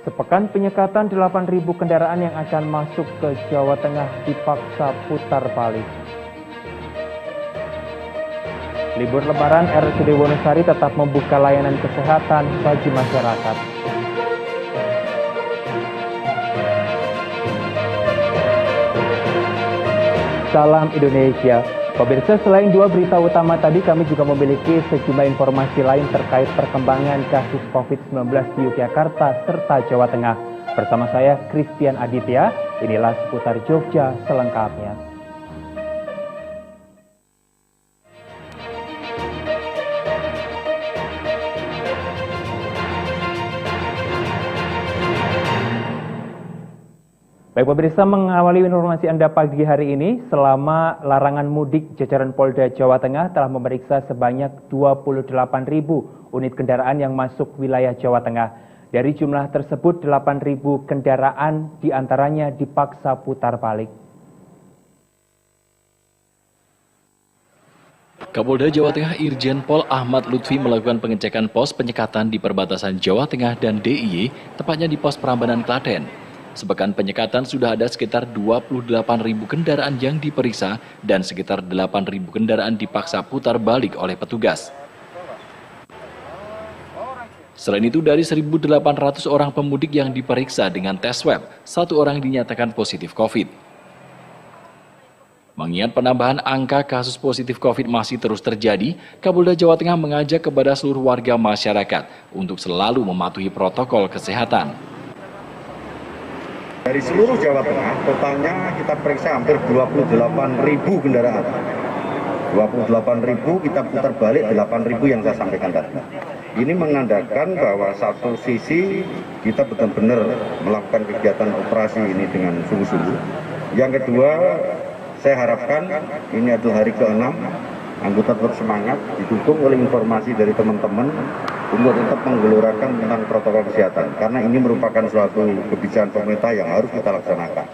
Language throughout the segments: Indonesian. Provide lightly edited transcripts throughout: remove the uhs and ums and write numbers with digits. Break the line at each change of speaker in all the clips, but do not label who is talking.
Sepekan penyekatan 8.000 kendaraan yang akan masuk ke Jawa Tengah dipaksa putar balik. Libur Lebaran, RSUD Wonosari tetap membuka layanan kesehatan bagi masyarakat. Salam Indonesia. Pemirsa, selain dua berita utama tadi, kami juga memiliki sejumlah informasi lain terkait perkembangan kasus COVID-19 di Yogyakarta serta Jawa Tengah. Bersama saya, Christian Aditya, inilah seputar Jogja selengkapnya. Baik pemirsa, mengawali informasi Anda pagi hari ini, selama larangan mudik, jajaran Polda Jawa Tengah telah memeriksa sebanyak 28.000 unit kendaraan yang masuk wilayah Jawa Tengah. Dari jumlah tersebut, 8.000 kendaraan diantaranya dipaksa putar balik.
Kapolda Jawa Tengah Irjen Pol Ahmad Lutfi melakukan pengecekan pos penyekatan di perbatasan Jawa Tengah dan DIY, tepatnya di pos Prambanan, Klaten. Sepekan penyekatan sudah ada sekitar 28.000 kendaraan yang diperiksa dan sekitar 8.000 kendaraan dipaksa putar balik oleh petugas. Selain itu, dari 1.800 orang pemudik yang diperiksa dengan tes swab, 1 orang dinyatakan positif COVID. Mengingat penambahan angka kasus positif COVID masih terus terjadi, Kapolda Jawa Tengah mengajak kepada seluruh warga masyarakat untuk selalu mematuhi protokol kesehatan.
Dari seluruh Jawa Tengah, totalnya kita periksa hampir 28.000 kendaraan. 28.000 kita putar balik 8.000 yang saya sampaikan tadi. Ini menandakan bahwa satu sisi kita benar-benar melakukan kegiatan operasi ini dengan sungguh-sungguh. Yang kedua, saya harapkan ini adalah hari ke-6, anggota tetap semangat, didukung oleh informasi dari teman-teman untuk tetap menggelorakan tentang protokol kesehatan, karena ini merupakan suatu kebijakan pemerintah yang harus kita laksanakan.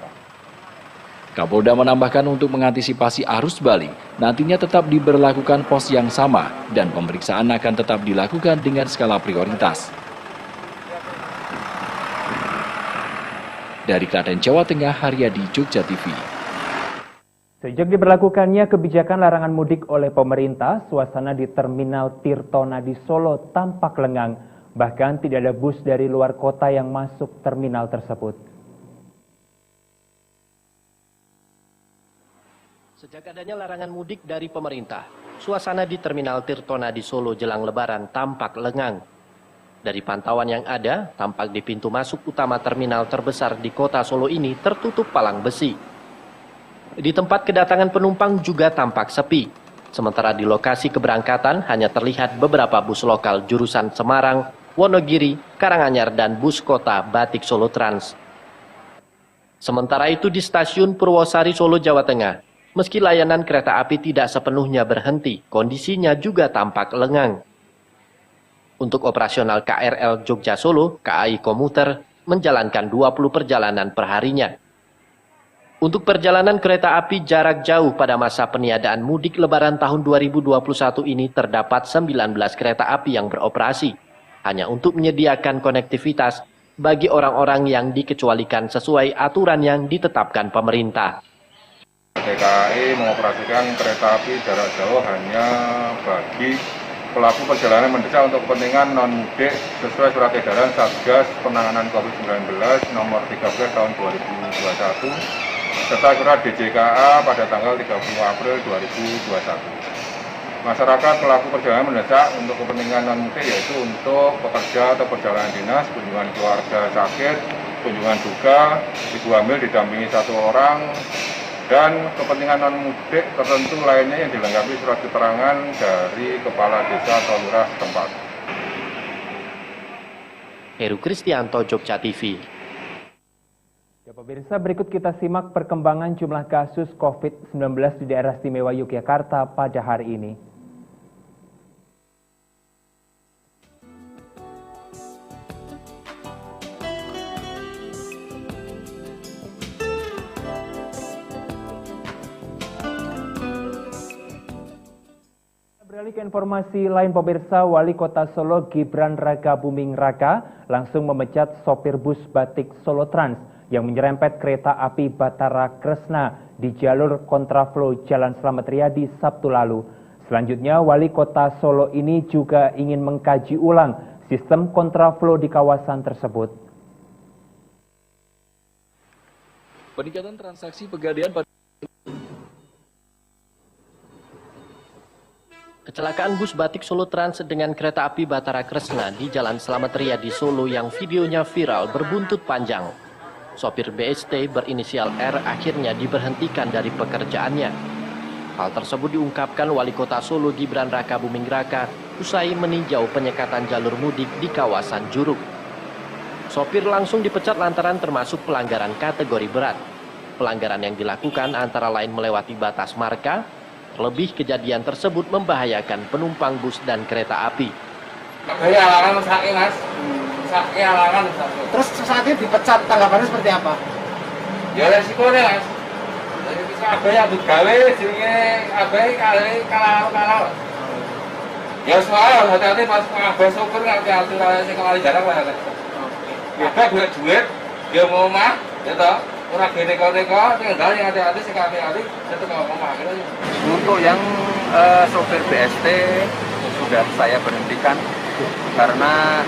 Kapolda menambahkan untuk mengantisipasi arus balik, nantinya tetap diberlakukan pos yang sama dan pemeriksaan akan tetap dilakukan dengan skala prioritas. Dari Klaten, Jawa Tengah, Haryadi, Jogja TV.
Sejak diberlakukannya kebijakan larangan mudik oleh pemerintah, suasana di Terminal Tirtonadi Solo tampak lengang. Bahkan tidak ada bus dari luar kota yang masuk terminal tersebut.
Sejak adanya larangan mudik dari pemerintah, suasana di Terminal Tirtonadi Solo jelang Lebaran tampak lengang. Dari pantauan yang ada, tampak di pintu masuk utama terminal terbesar di kota Solo ini tertutup palang besi. Di tempat kedatangan penumpang juga tampak sepi. Sementara di lokasi keberangkatan hanya terlihat beberapa bus lokal jurusan Semarang, Wonogiri, Karanganyar, dan bus kota Batik Solo Trans. Sementara itu di stasiun Purwosari Solo, Jawa Tengah, meski layanan kereta api tidak sepenuhnya berhenti, kondisinya juga tampak lengang. Untuk operasional KRL Jogja Solo, KAI Komuter menjalankan 20 perjalanan perharinya. Untuk perjalanan kereta api jarak jauh pada masa peniadaan mudik Lebaran tahun 2021 ini terdapat 19 kereta api yang beroperasi, hanya untuk menyediakan konektivitas bagi orang-orang yang dikecualikan sesuai aturan yang ditetapkan pemerintah.
DKI mengoperasikan kereta api jarak jauh hanya bagi pelaku perjalanan mendesak untuk kepentingan non-mudik sesuai surat edaran Satgas Penanganan COVID-19 nomor 13 tahun 2021. Serta surat DJKA pada tanggal 30 April 2021. Masyarakat pelaku perjalanan mendesak untuk kepentingan non-mudik yaitu untuk pekerja atau perjalanan dinas, kunjungan keluarga sakit, kunjungan duka, ibu hamil didampingi 1 orang, dan kepentingan non-mudik tertentu lainnya yang dilengkapi surat keterangan dari kepala desa atau lurah setempat.
Heru Kristianto, Jogja TV.
Ya, pemirsa, berikut kita simak perkembangan jumlah kasus COVID-19 di daerah istimewa Yogyakarta pada hari ini. Beralih ke informasi lain pemirsa, Wali Kota Solo Gibran Raka Buming Raka langsung memecat sopir bus batik Solo Trans yang menyerempet kereta api Batara Kresna di jalur kontraflow Jalan Slamet Riyadi Sabtu lalu. Selanjutnya, Wali Kota Solo ini juga ingin mengkaji ulang sistem kontraflow di kawasan tersebut.
Peningkatan transaksi Pegadaian pada
Kecelakaan bus batik Solo Trans dengan kereta api Batara Kresna di Jalan Slamet Riyadi Solo yang videonya viral berbuntut panjang. Sopir BST berinisial R akhirnya diberhentikan dari pekerjaannya. Hal tersebut diungkapkan Wali Kota Solo Gibran Raka Buming Raka usai meninjau penyekatan jalur mudik di kawasan Juruk. Sopir langsung dipecat lantaran termasuk pelanggaran kategori berat. Pelanggaran yang dilakukan antara lain melewati batas marka. Lebih kejadian tersebut membahayakan penumpang bus dan kereta api.
Halangan sakit mas, sakit halangan. Terus saat ini dipecat, tanggapannya seperti apa? Ya resikonya mas. Abai abut gawe, jenenge abai kalau. Ya soal hati-hati pas abai sopir hati-hati kalau sing kali jarang lah. Abai golek duit, dia mau omah, ya toh. Orang neko-neko, tinggal yang hati-hati, sing hati-hati, itu nggak omah.
Untuk yang sopir BST sudah saya berhentikan karena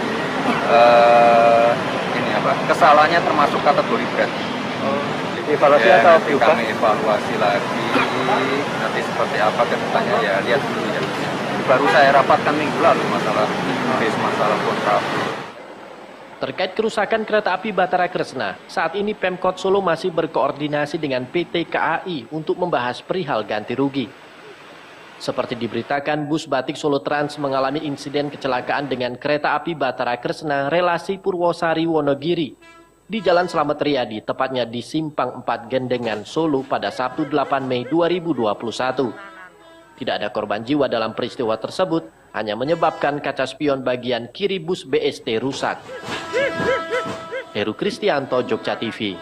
kesalahannya termasuk kategori berat.
Evaluasi
ya,
atau
nanti kami evaluasi lagi, nanti seperti apa kedepannya ya lihat dulu ya. Baru saya rapatkan minggu lalu masalah kontraflow.
Terkait kerusakan kereta api Batara Kresna, saat ini Pemkot Solo masih berkoordinasi dengan PT KAI untuk membahas perihal ganti rugi. Seperti diberitakan, bus batik Solo Trans mengalami insiden kecelakaan dengan kereta api Batara Kresna relasi Purwosari Wonogiri di Jalan Slamet Riyadi, tepatnya di Simpang 4 Gendengan Solo pada Sabtu 8 Mei 2021. Tidak ada korban jiwa dalam peristiwa tersebut, hanya menyebabkan kaca spion bagian kiri bus BST rusak. Heru Kristianto, Jogja TV.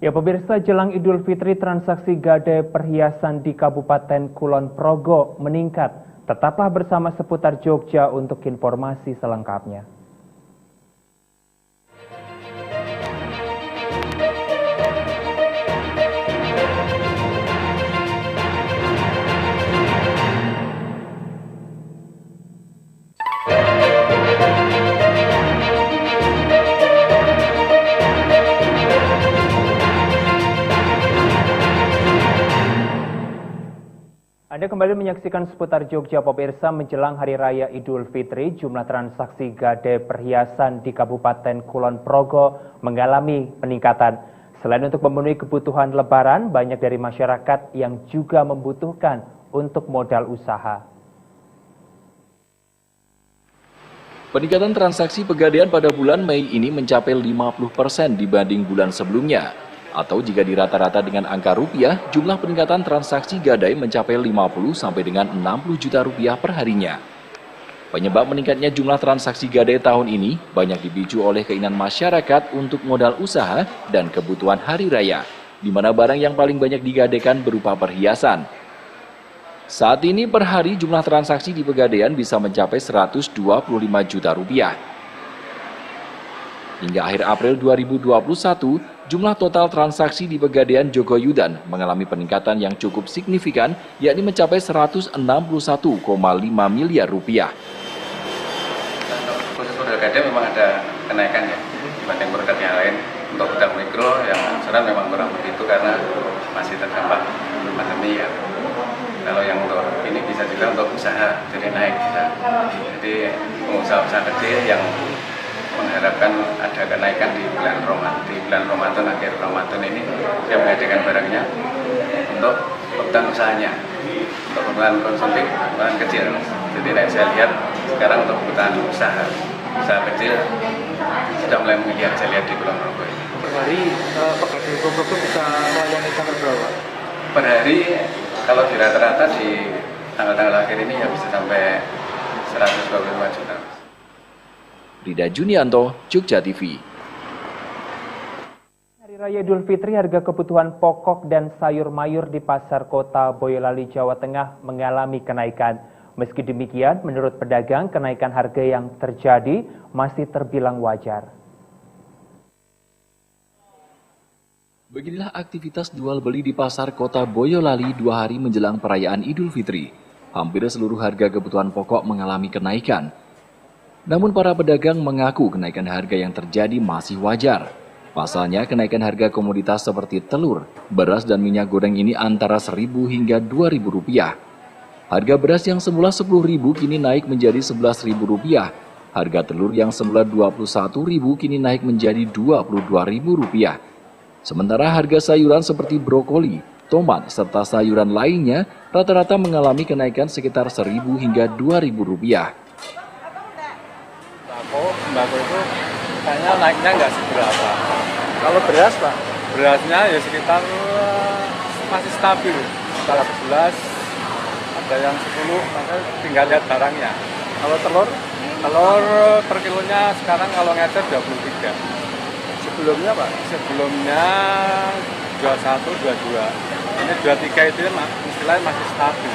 Ya pemirsa, jelang Idul Fitri transaksi gadai perhiasan di Kabupaten Kulon Progo meningkat. Tetaplah bersama Seputar Jogja untuk informasi selengkapnya. Anda kembali menyaksikan Seputar Jogja pemirsa. Menjelang Hari Raya Idul Fitri, jumlah transaksi gadai perhiasan di Kabupaten Kulon Progo mengalami peningkatan. Selain untuk memenuhi kebutuhan Lebaran, banyak dari masyarakat yang juga membutuhkan untuk modal usaha.
Peningkatan transaksi Pegadaian pada bulan Mei ini mencapai 50% dibanding bulan sebelumnya. Atau jika dirata-rata dengan angka rupiah, jumlah peningkatan transaksi gadai mencapai 50 sampai dengan 60 juta rupiah per harinya. Penyebab meningkatnya jumlah transaksi gadai tahun ini banyak dipicu oleh keinginan masyarakat untuk modal usaha dan kebutuhan hari raya, di mana barang yang paling banyak digadaikan berupa perhiasan. Saat ini per hari jumlah transaksi di Pegadaian bisa mencapai 125 juta rupiah. Hingga akhir April 2021, jumlah total transaksi di Pegadaian Jogoyudan mengalami peningkatan yang cukup signifikan, yakni mencapai 161,5 miliar rupiah.
Khusus modal gadai memang ada kenaikan ya dibanding produk yang lain. Untuk produk mikro yang angsuran memang kurang begitu karena masih terdampak pandemi ya. Kalau yang untuk ini bisa juga untuk usaha jadi naik bisa. Jadi pengusaha-usaha kecil yang mengharapkan ada kenaikan di bulan Ramadan, akhir Ramadan ini dia mengadakan barangnya untuk kebutuhan usahanya, untuk kebutuhan konsumtif, kebutuhan kecil. Jadi saya lihat sekarang untuk kebutuhan usaha kecil sudah mulai menggeliat, saya lihat di Kulon Progo ini.
Per hari pekerja Kulon Progo bisa melayani sampai berapa?
Per hari kalau di rata-rata di tanggal-tanggal akhir ini ya bisa sampai 125 juta.
Rida Junianto, Jogja TV.
Hari Raya Idul Fitri, harga kebutuhan pokok dan sayur mayur di pasar kota Boyolali, Jawa Tengah mengalami kenaikan. Meski demikian, menurut pedagang, kenaikan harga yang terjadi masih terbilang wajar.
Beginilah aktivitas jual beli di pasar kota Boyolali 2 hari menjelang perayaan Idul Fitri. Hampir seluruh harga kebutuhan pokok mengalami kenaikan. Namun para pedagang mengaku kenaikan harga yang terjadi masih wajar. Pasalnya, kenaikan harga komoditas seperti telur, beras, dan minyak goreng ini antara Rp1.000 hingga Rp2.000. Harga beras yang semula Rp10.000 kini naik menjadi Rp11.000. Harga telur yang semula Rp21.000 kini naik menjadi Rp22.000. Sementara harga sayuran seperti brokoli, tomat, serta sayuran lainnya rata-rata mengalami kenaikan sekitar Rp1.000 hingga Rp2.000.
Sembako itu kayaknya naiknya nggak seberapa.
Kalau beras, Pak?
Berasnya ya sekitar masih stabil. Skala 11, ada yang 10, maka tinggal lihat barangnya.
Kalau telur?
Telur per kilonya sekarang kalau ngecer 23.
Sebelumnya, Pak?
Sebelumnya 21, 22. Ini 23 itu istilahnya masih stabil.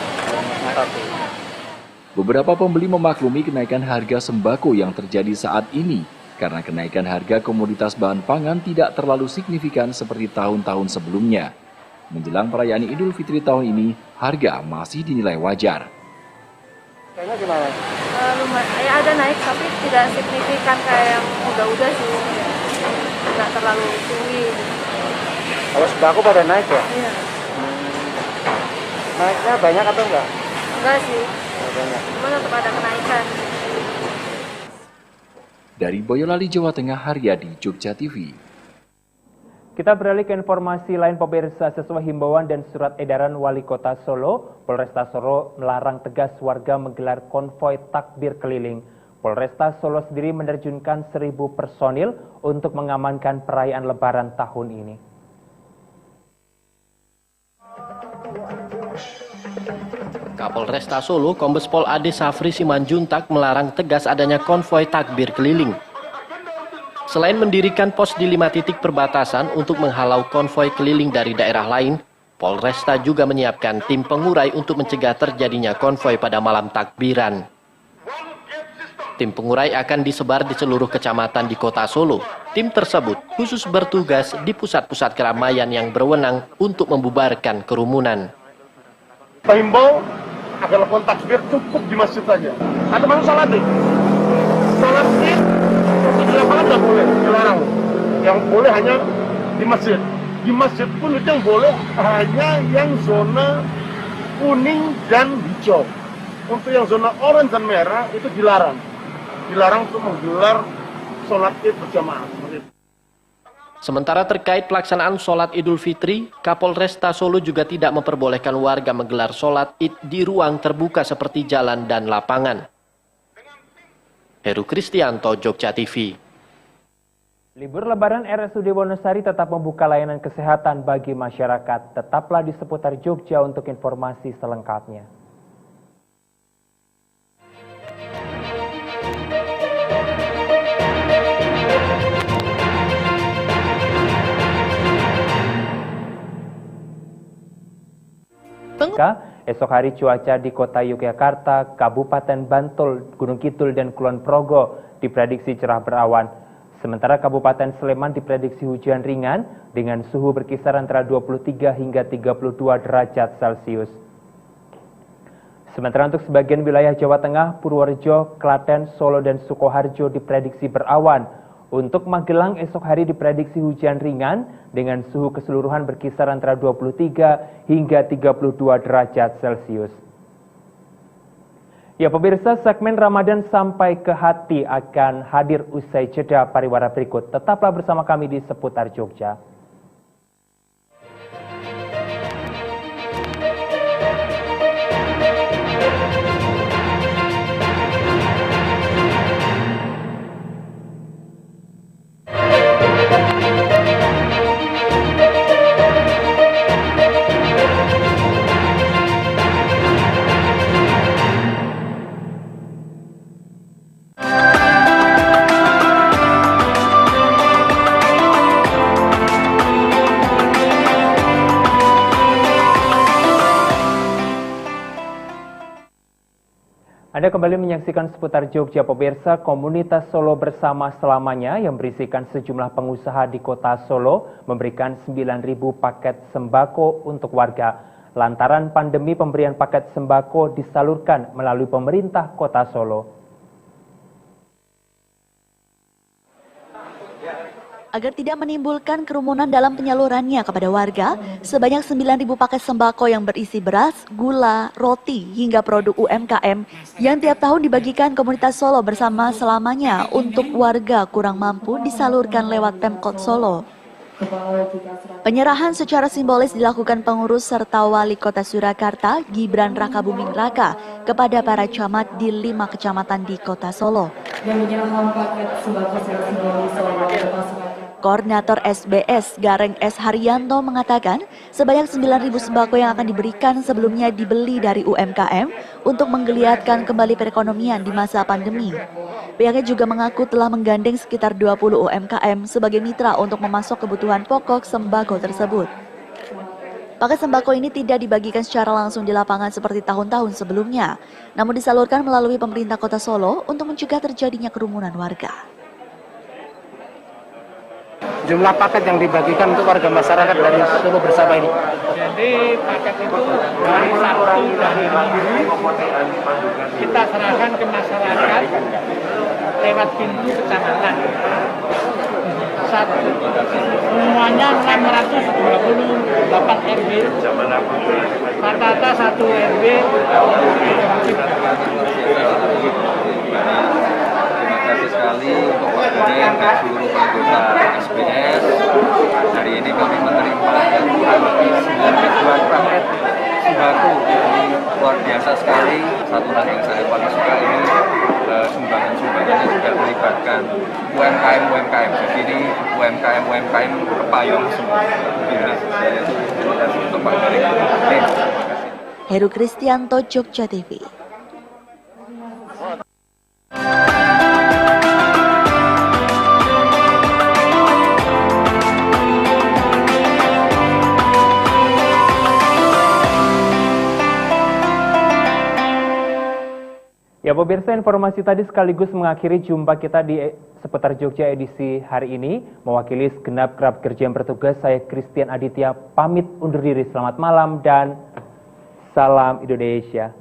Beberapa pembeli memaklumi kenaikan harga sembako yang terjadi saat ini karena kenaikan harga komoditas bahan pangan tidak terlalu signifikan seperti tahun-tahun sebelumnya. Menjelang perayaan Idul Fitri tahun ini, harga masih dinilai wajar.
Kayaknya gimana?
Lumayan, ya ada naik tapi tidak signifikan kayak yang udah sih. Nggak terlalu tinggi.
Kalau sembako pada naik ya?
Iya.
Naiknya banyak atau enggak?
Enggak sih.
Banyak.
Cuma tetap ada kenaikan.
Dari Boyolali, Jawa Tengah, Haryadi, Jogja TV.
Kita beralih ke informasi lain, pemirsa. Sesuai himbauan dan surat edaran Wali Kota Solo, Polresta Solo melarang tegas warga menggelar konvoi takbir keliling. Polresta Solo sendiri menerjunkan 1.000 personil untuk mengamankan perayaan Lebaran tahun ini.
Kapolresta Solo, Kombes Pol Ade Safri Simanjuntak melarang tegas adanya konvoi takbir keliling. Selain mendirikan pos di 5 titik perbatasan untuk menghalau konvoi keliling dari daerah lain, Polresta juga menyiapkan tim pengurai untuk mencegah terjadinya konvoi pada malam takbiran. Tim pengurai akan disebar di seluruh kecamatan di kota Solo. Tim tersebut khusus bertugas di pusat-pusat keramaian yang berwenang untuk membubarkan kerumunan.
Kita himbau agar lakukan takbir cukup di masjid saja. Atau mana sholat id? Sholat id di lapangan tidak boleh, dilarang. Yang boleh hanya di masjid. Di masjid pun itu yang boleh hanya yang zona kuning dan hijau. Untuk yang zona orange dan merah itu dilarang. Dilarang untuk menggelar sholat id berjamaah.
Sementara terkait pelaksanaan sholat Idul Fitri, Kapolresta Solo juga tidak memperbolehkan warga menggelar sholat id di ruang terbuka seperti jalan dan lapangan. Heru Kristianto, Jogja TV.
Libur Lebaran RSUD Wonosari tetap membuka layanan kesehatan bagi masyarakat. Tetaplah di seputar Jogja untuk informasi selengkapnya. Esok hari cuaca di kota Yogyakarta, Kabupaten Bantul, Gunung Kidul, dan Kulon Progo diprediksi cerah berawan. Sementara Kabupaten Sleman diprediksi hujan ringan dengan suhu berkisar antara 23 hingga 32 derajat Celcius. Sementara untuk sebagian wilayah Jawa Tengah, Purworejo, Klaten, Solo, dan Sukoharjo diprediksi berawan. Untuk Magelang, esok hari diprediksi hujan ringan dengan suhu keseluruhan berkisar antara 23 hingga 32 derajat Celcius. Ya pemirsa, segmen Ramadan sampai ke hati akan hadir usai jeda pariwara berikut. Tetaplah bersama kami di seputar Jogja. Anda kembali menyaksikan seputar Jogja pemirsa. Komunitas Solo Bersama Selamanya yang berisikan sejumlah pengusaha di kota Solo memberikan 9.000 paket sembako untuk warga. Lantaran pandemi, pemberian paket sembako disalurkan melalui pemerintah kota Solo.
Agar tidak menimbulkan kerumunan dalam penyalurannya kepada warga, sebanyak 9.000 paket sembako yang berisi beras, gula, roti, hingga produk UMKM yang tiap tahun dibagikan komunitas Solo Bersama Selamanya untuk warga kurang mampu disalurkan lewat Pemkot Solo. Penyerahan secara simbolis dilakukan pengurus serta wali kota Surakarta, Gibran Rakabuming Raka, kepada para camat di 5 kecamatan di kota Solo. Koordinator SBS Gareng S. Haryanto mengatakan sebanyak 9.000 sembako yang akan diberikan sebelumnya dibeli dari UMKM untuk menggeliatkan kembali perekonomian di masa pandemi. Pihaknya juga mengaku telah menggandeng sekitar 20 UMKM sebagai mitra untuk memasok kebutuhan pokok sembako tersebut. Paket sembako ini tidak dibagikan secara langsung di lapangan seperti tahun-tahun sebelumnya, namun disalurkan melalui pemerintah kota Solo untuk mencegah terjadinya kerumunan warga.
Jumlah paket yang dibagikan untuk warga masyarakat dari Solo Bersama ini?
Jadi paket itu dari Sabtu dari Minggu kita serahkan ke masyarakat lewat pintu kecamatan. Semuanya 628 RW, rata-rata 1 RW.
Sekali untuk waktunya dan seluruh anggota SBS. Hari ini kami menerima kurang lebih 9.000 paket sembako. Ini luar biasa sekali. Satu hal yang saya paling suka ini sumbangan-sumbangannya juga melibatkan UMKM. Jadi ini UMKM kepayung semua. Ya, saya terima kasih untuk Pak Direktur.
Heru Kristianto, Jogja TV.
Ya pemirsa, informasi tadi sekaligus mengakhiri jumpa kita di seputar Jogja edisi hari ini. Mewakili segenap kerap kerja yang bertugas, saya Christian Aditya pamit undur diri. Selamat malam dan salam Indonesia.